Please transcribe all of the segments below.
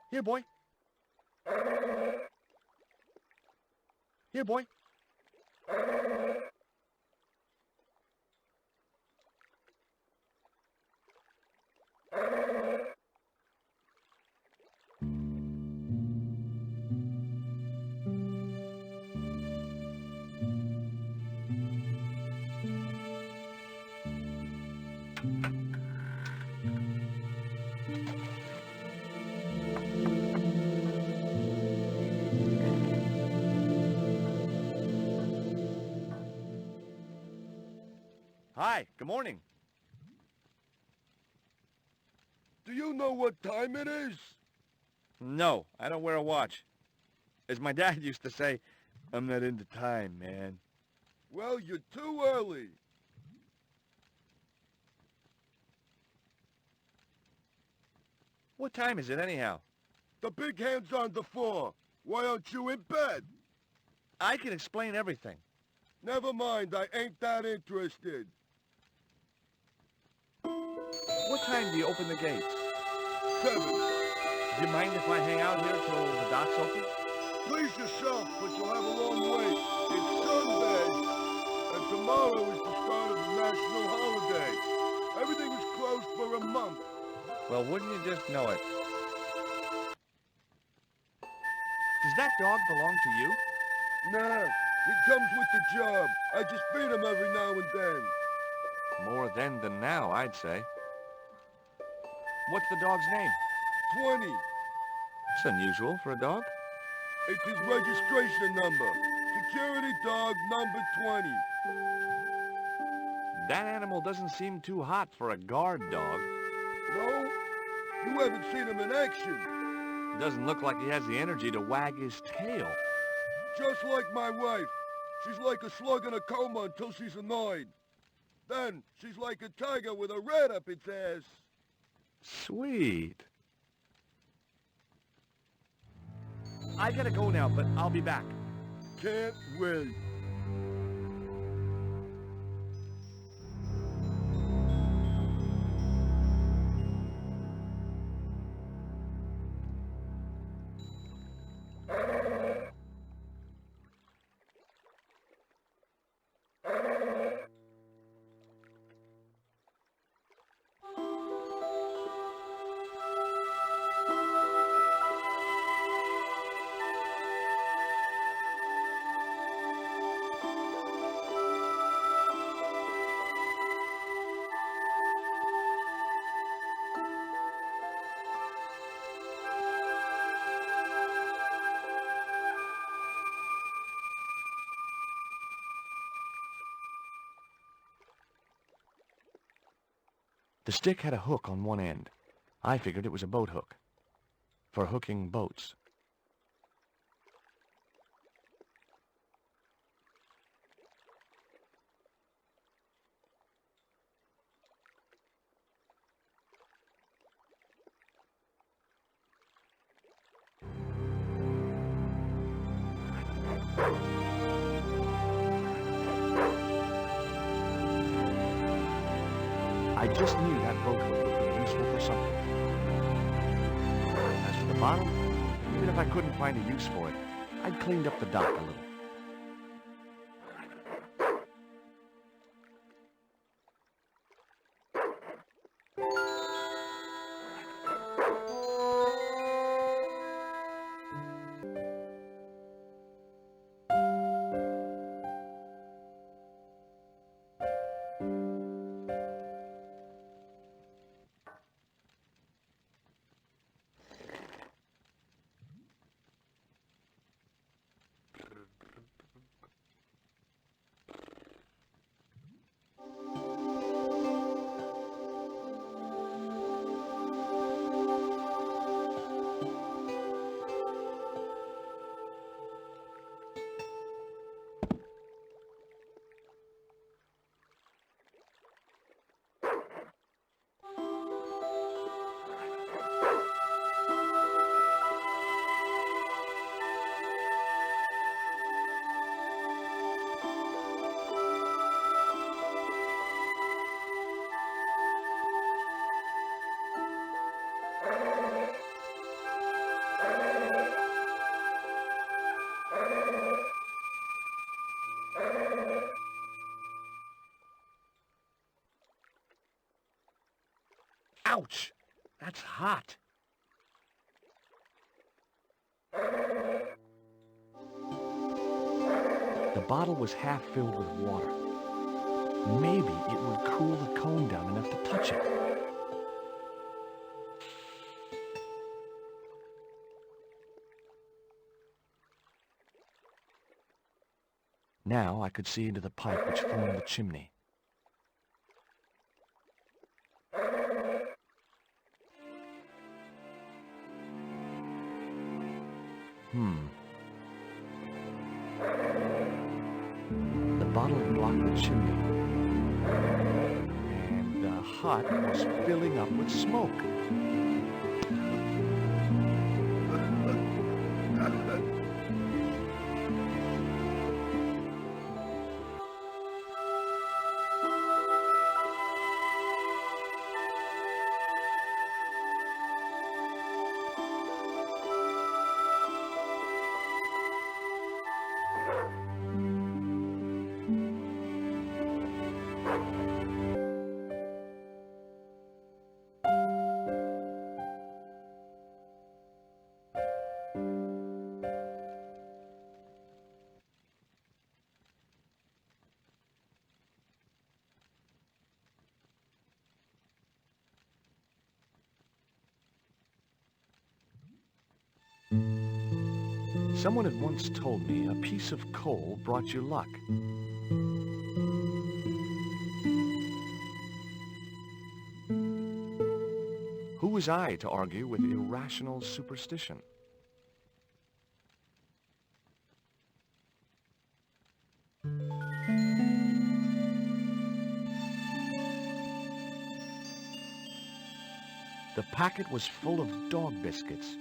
Here, boy. Here, boy. Hi, good morning. Do you know what time it is? No, I don't wear a watch. As my dad used to say, I'm not into time, man. Well, you're too early. What time is it anyhow? The big hand's on the floor. Why aren't you in bed? I can explain everything. Never mind, I ain't that interested. What time do you open the gates? 7. Do you mind if I hang out here till the dock's open? Please yourself, but you'll have a long wait. It's Sunday, and tomorrow is the start of the national holiday. Everything is closed for a month. Well, wouldn't you just know it? Does that dog belong to you? Nah, he comes with the job. I just feed him every now and then. More then than now, I'd say. What's the dog's name? 20. It's unusual for a dog. It's his registration number. Security dog number 20. That animal doesn't seem too hot for a guard dog. No? You haven't seen him in action. Doesn't look like he has the energy to wag his tail. Just like my wife. She's like a slug in a coma until she's annoyed. Then, she's like a tiger with a rat up its ass. Sweet. I gotta go now, but I'll be back. Can't wait. The stick had a hook on one end. I figured it was a boat hook. For hooking boats. I just knew that boat hook would be useful for something. As for the bottle, even if I couldn't find a use for it, I'd cleaned up the dock a little. Ouch! That's hot. The bottle was half filled with water. Maybe it would cool the cone down enough to touch it. Now I could see into the pipe which formed the chimney. The bottle blocked the chimney, and the hut was filling up with smoke. Someone had once told me a piece of coal brought you luck. Who was I to argue with irrational superstition? The packet was full of dog biscuits.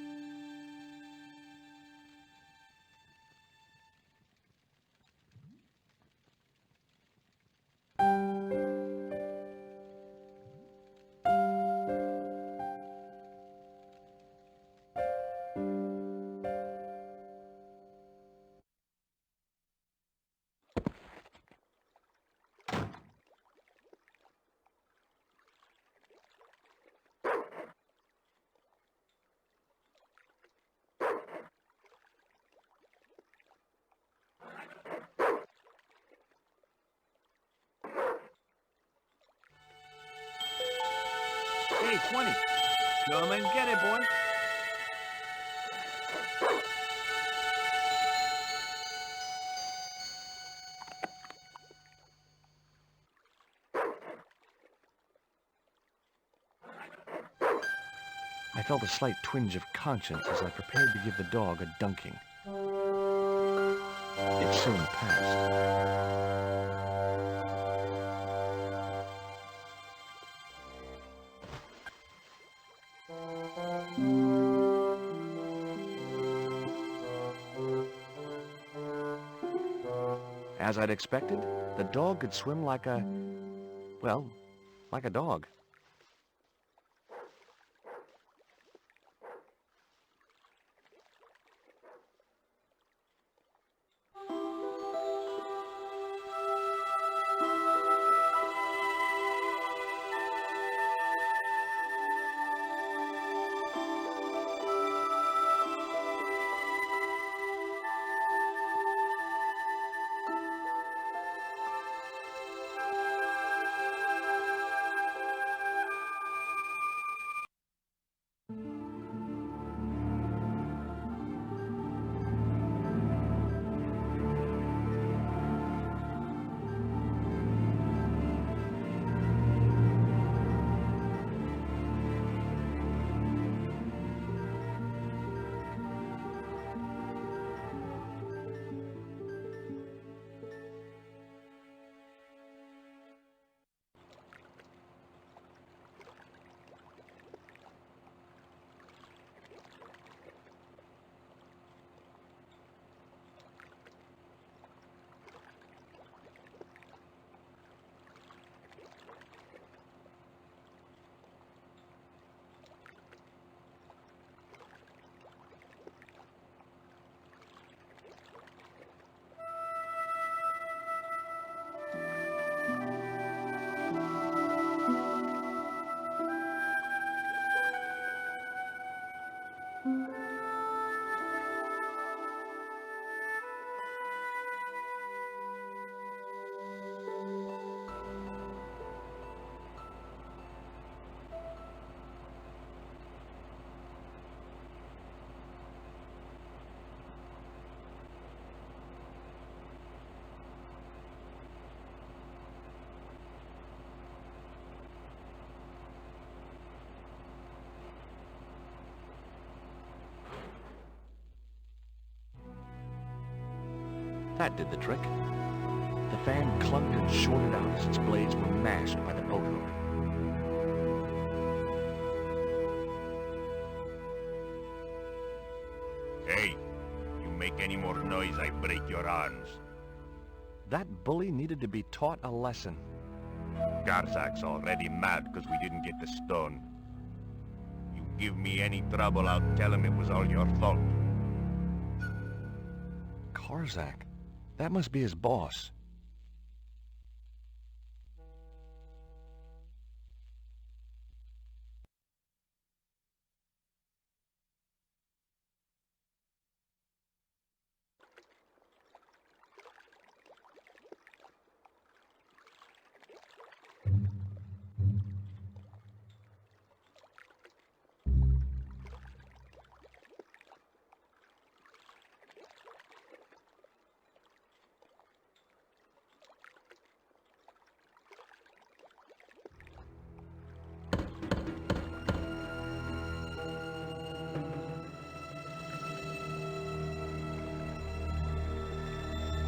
Hey, 20. Come and get it, boy. I felt a slight twinge of conscience as I prepared to give the dog a dunking. It soon passed. As I'd expected, the dog could swim like a dog. That did the trick. The fan clunked and shorted out as its blades were mashed by the boat hook. Hey, you make any more noise, I break your arms. That bully needed to be taught a lesson. Garzak's already mad because we didn't get the stone. You give me any trouble, I'll tell him it was all your fault. Karzak? That must be his boss.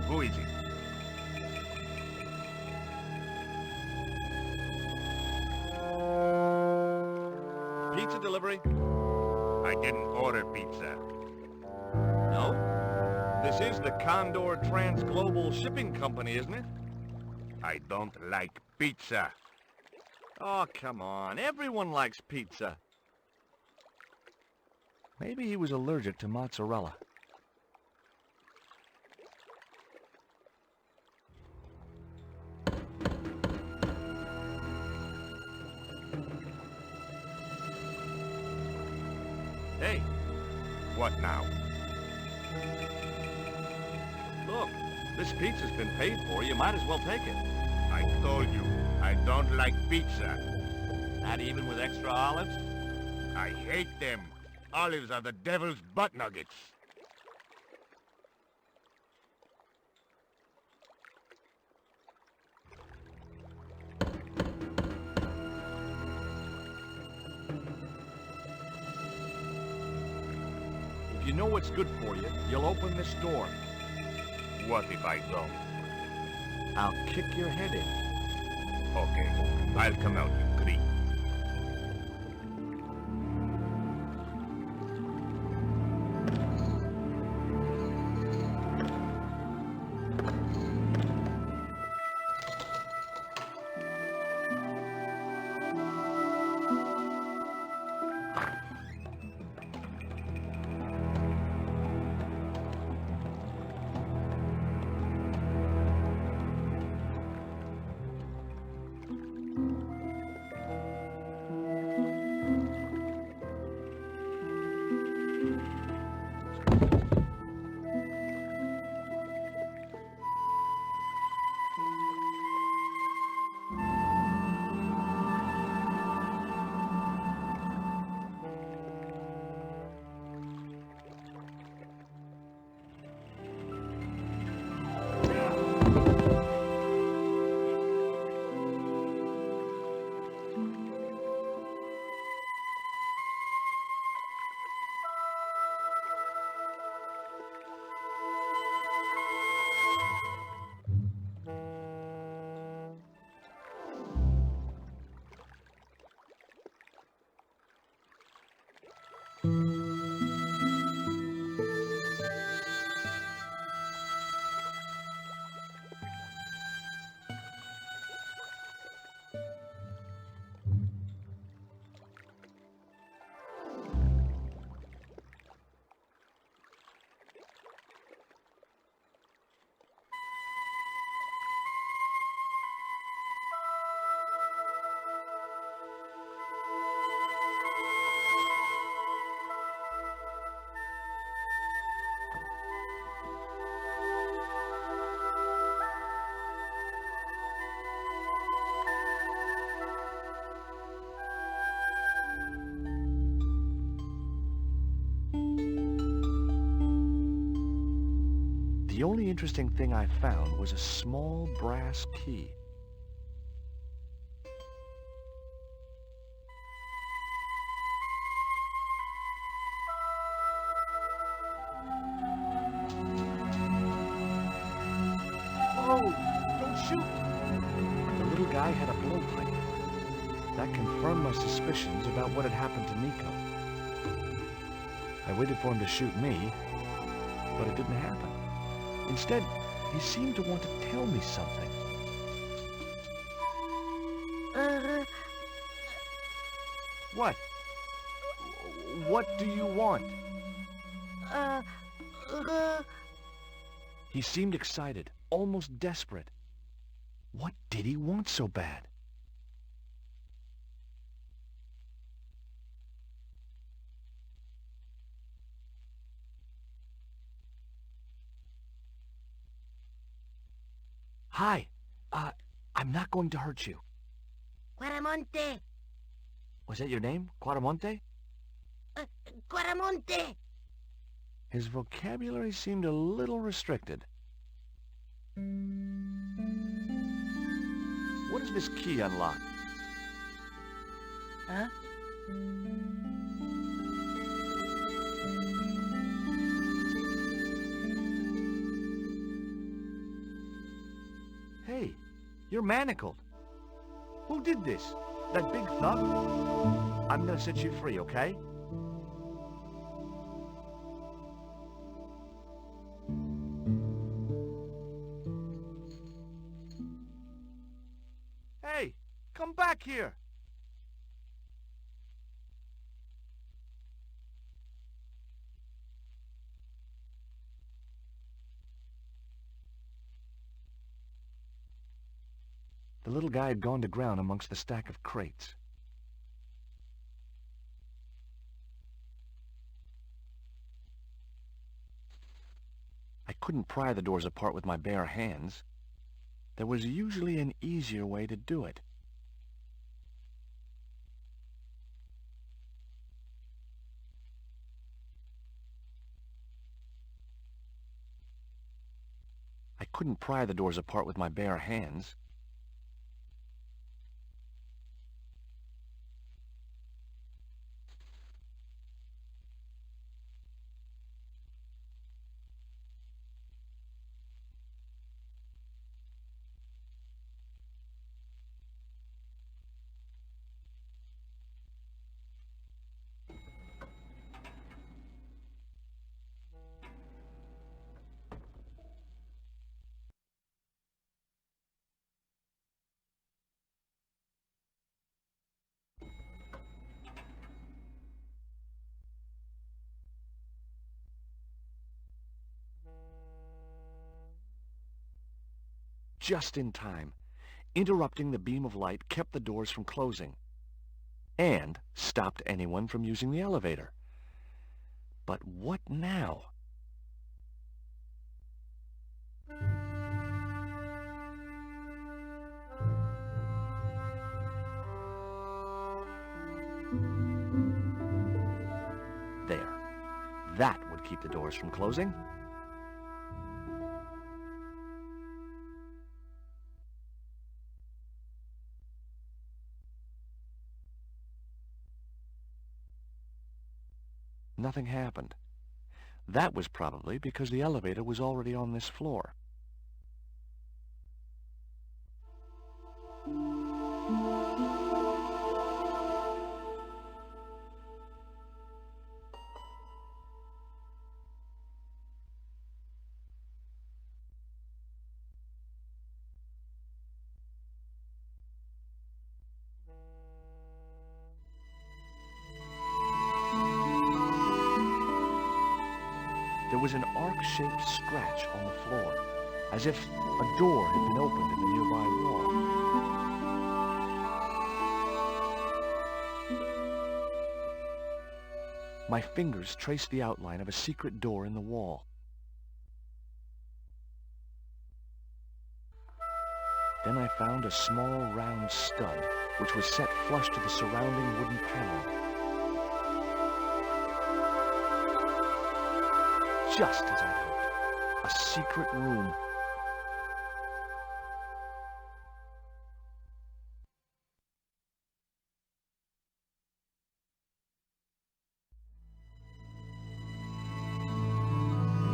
Who is it? Pizza delivery? I didn't order pizza. No. This is the Condor Transglobal Shipping Company, isn't it? I don't like pizza. Oh, come on. Everyone likes pizza. Maybe he was allergic to mozzarella. Hey, What now? look. This pizza's been paid for. You might as well take it. I told you, I don't like pizza. Not even with extra olives? I hate them. Olives are the devil's butt nuggets. If you know what's good for you, you'll open this door. What if I don't? I'll kick your head in. Okay, I'll come out, you creep. The only interesting thing I found was a small brass key. guy had a blowpipe. That confirmed my suspicions about what had happened to Nico. I waited for him to shoot me, but it didn't happen. Instead, he seemed to want to tell me something. What? What do you want? He seemed excited, almost desperate. What did he want so bad? Hi. I'm not going to hurt you. Quaramonte! Was that your name? Quaramonte? Quaramonte! His vocabulary seemed a little restricted. What does this key unlock? Huh? Hey, you're manacled. Who did this? That big thug? I'm gonna set you free, okay? Hey, come back here! The little guy had gone to ground amongst the stack of crates. I couldn't pry the doors apart with my bare hands. There was usually an easier way to do it. I couldn't pry the doors apart with my bare hands. Just in time. Interrupting the beam of light kept the doors from closing, and stopped anyone from using the elevator. But what now? There. That would keep the doors from closing. Nothing happened. That was probably because the elevator was already on this floor. There was an arc-shaped scratch on the floor, as if a door had been opened in the nearby wall. My fingers traced the outline of a secret door in the wall. Then I found a small round stud, which was set flush to the surrounding wooden paneling. Just as I'd hoped. A secret room.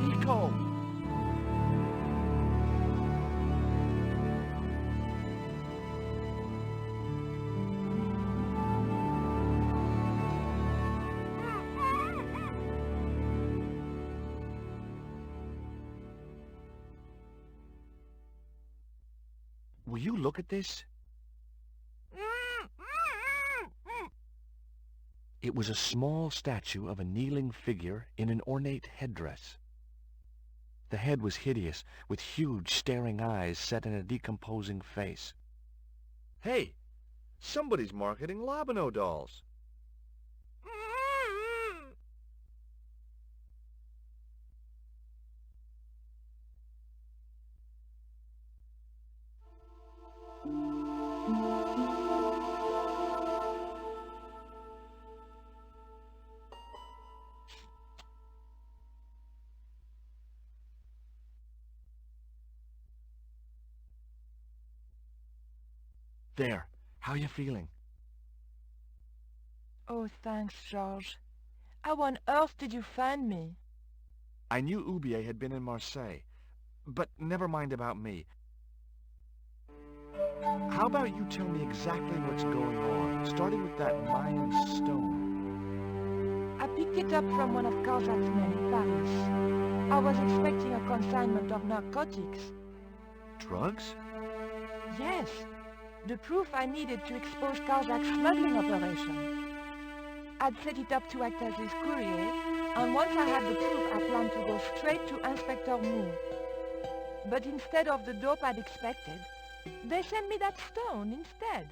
Nico! Will you look at this? It was a small statue of a kneeling figure in an ornate headdress. The head was hideous, with huge staring eyes set in a decomposing face. Hey! Somebody's marketing Lobino dolls. There. How you feeling? Oh, thanks, George. How on earth did you find me? I knew Oubier had been in Marseille. But never mind about me. How about you tell me exactly what's going on, starting with that Mayan stone? I picked it up from one of Karzak's men in Paris. I was expecting a consignment of narcotics. Drugs? Yes, the proof I needed to expose Karzak's smuggling operation. I'd set it up to act as his courier, and once I had the proof, I planned to go straight to Inspector Mou. But instead of the dope I'd expected, they sent me that stone instead.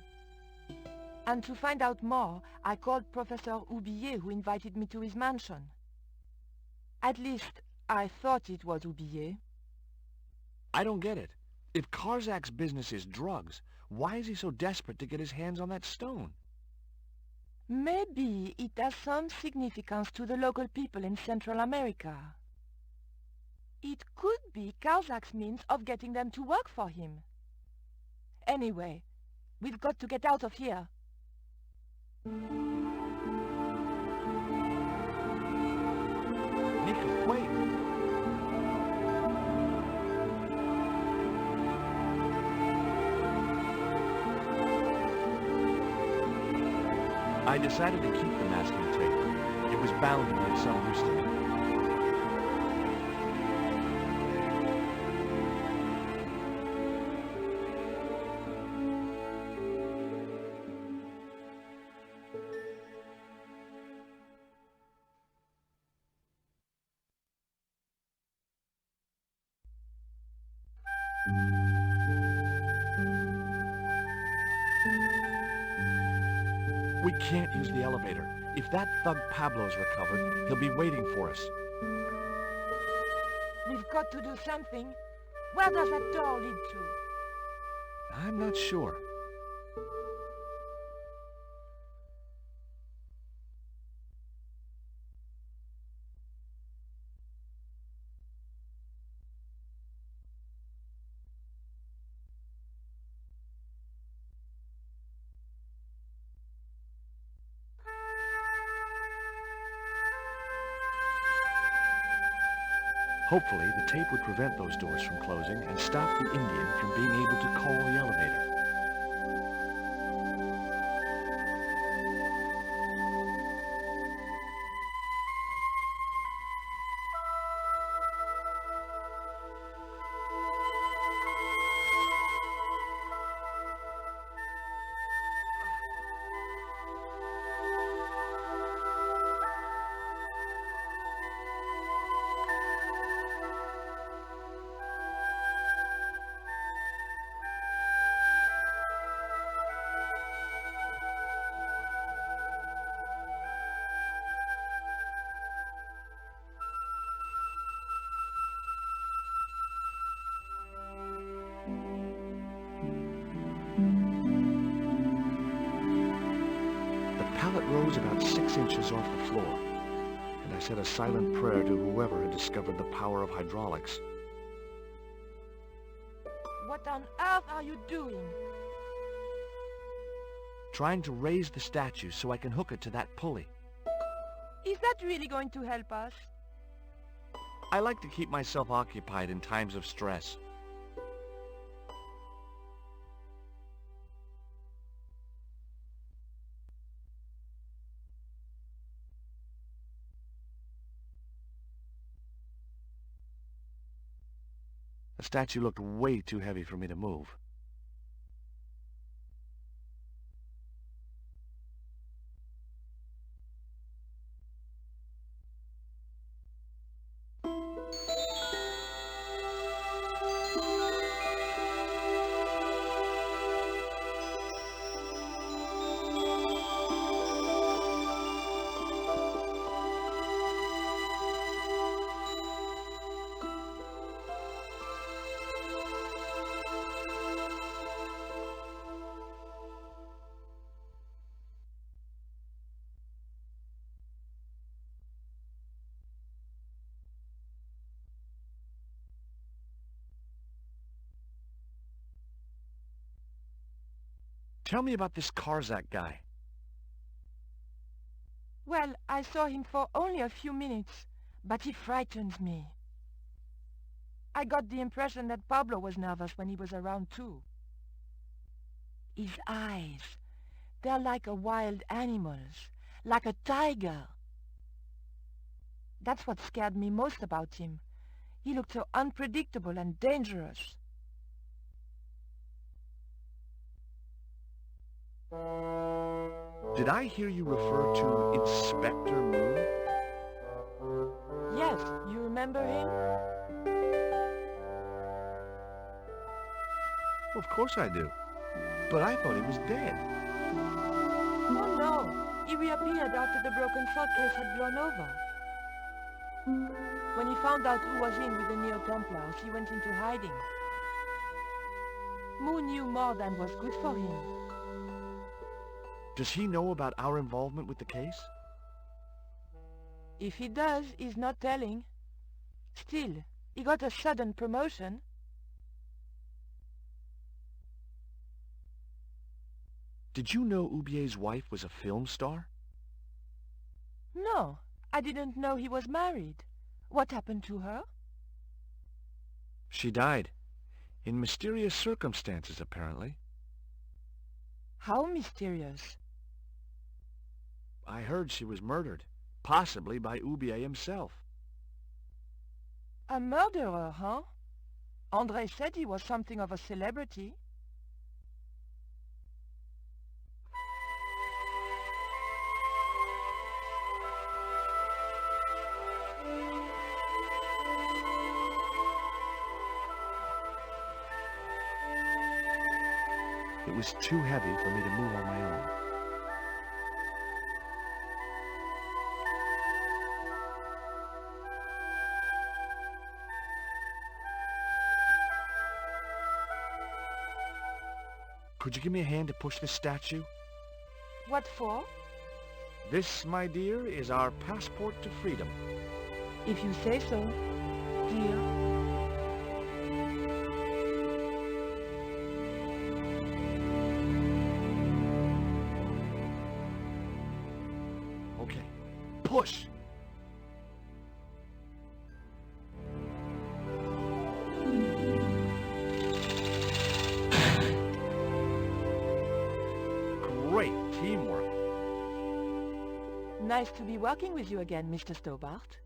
And to find out more, I called Professor Oubier, who invited me to his mansion. At least, I thought it was Oubier. I don't get it. If Karzak's business is drugs, why is he so desperate to get his hands on that stone? Maybe it has some significance to the local people in Central America. It could be Karzak's means of getting them to work for him. Anyway, we've got to get out of here. Nico, wait! I decided to keep the masking tape. It was bound to be of some use to me. We can't use the elevator. If that thug Pablo's recovered, he'll be waiting for us. We've got to do something. Where does that door lead to? I'm not sure. Hopefully, the tape would prevent those doors from closing and stop the Indian from being able to call the elevator. The pallet rose about 6 inches off the floor, and I said a silent prayer to whoever had discovered the power of hydraulics. What on earth are you doing? Trying to raise the statue so I can hook it to that pulley. Is that really going to help us? I like to keep myself occupied in times of stress. The statue looked way too heavy for me to move. Tell me about this Karzak guy. Well, I saw him for only a few minutes, but he frightened me. I got the impression that Pablo was nervous when he was around too. His eyes, they're like a wild animal's, like a tiger. That's what scared me most about him. He looked so unpredictable and dangerous. Did I hear you refer to Inspector Moon? Yes, you remember him? Of course I do. But I thought he was dead. Oh no, he reappeared after the broken sword case had blown over. When he found out who was in with the Neo-Templars, he went into hiding. Moon knew more than was good for him. Does he know about our involvement with the case? If he does, he's not telling. Still, he got a sudden promotion. Did you know Oubier's wife was a film star? No, I didn't know he was married. What happened to her? She died. In mysterious circumstances, apparently. How mysterious. I heard she was murdered, possibly by Oubier himself. A murderer, huh? André said he was something of a celebrity. It was too heavy for me to move on my own. Could you give me a hand to push this statue? What for? This, my dear, is our passport to freedom. If you say so, dear. Okay, push! Great teamwork. Nice to be working with you again, Mr. Stobart.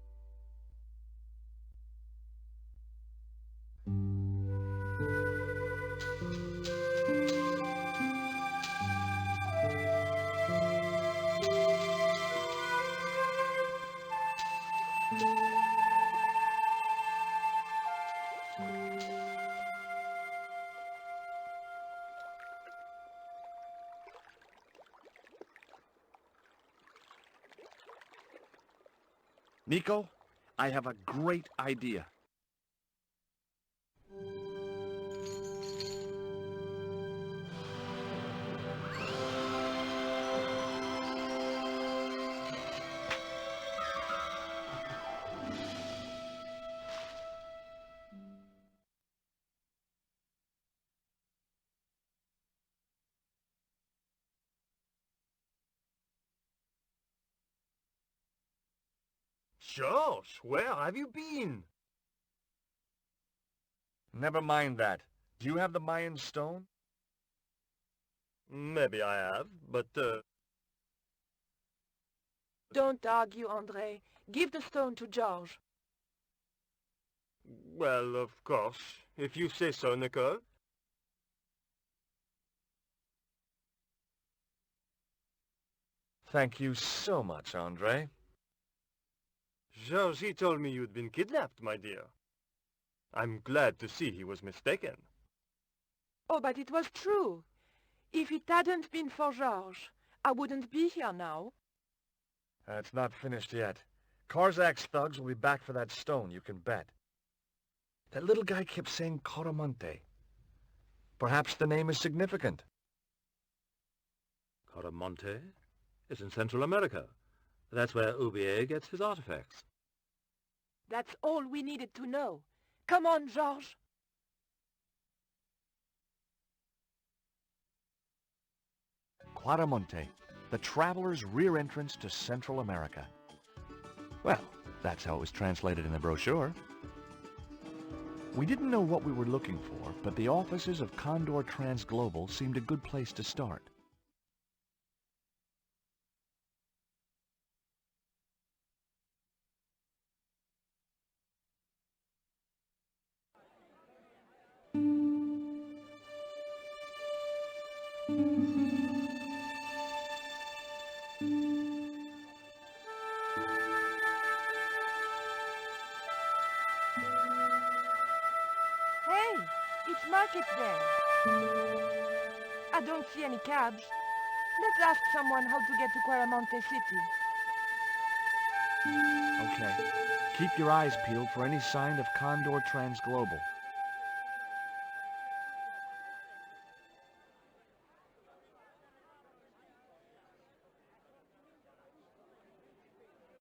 Nico, I have a great idea. George, where have you been? Never mind that. Do you have the Mayan stone? Maybe I have, but, Don't argue, André. Give the stone to George. well, of course, if you say so, Nicole. Thank you so much, André. Georges told me you'd been kidnapped, my dear. I'm glad to see he was mistaken. Oh, but it was true. If it hadn't been for Georges, I wouldn't be here now. It's not finished yet. Karzak's thugs will be back for that stone, you can bet. That little guy kept saying Coromonte. Perhaps the name is significant. Coromonte is in Central America. That's where Oubier gets his artifacts. That's all we needed to know. Come on, Georges. Quaramonte, the traveler's rear entrance to Central America. Well, that's how it was translated in the brochure. We didn't know what we were looking for, but the offices of Condor Transglobal seemed a good place to start. Hey, it's market day. I don't see any cabs. Let's ask someone how to get to Quaramonte City. Okay. Keep your eyes peeled for any sign of Condor Transglobal.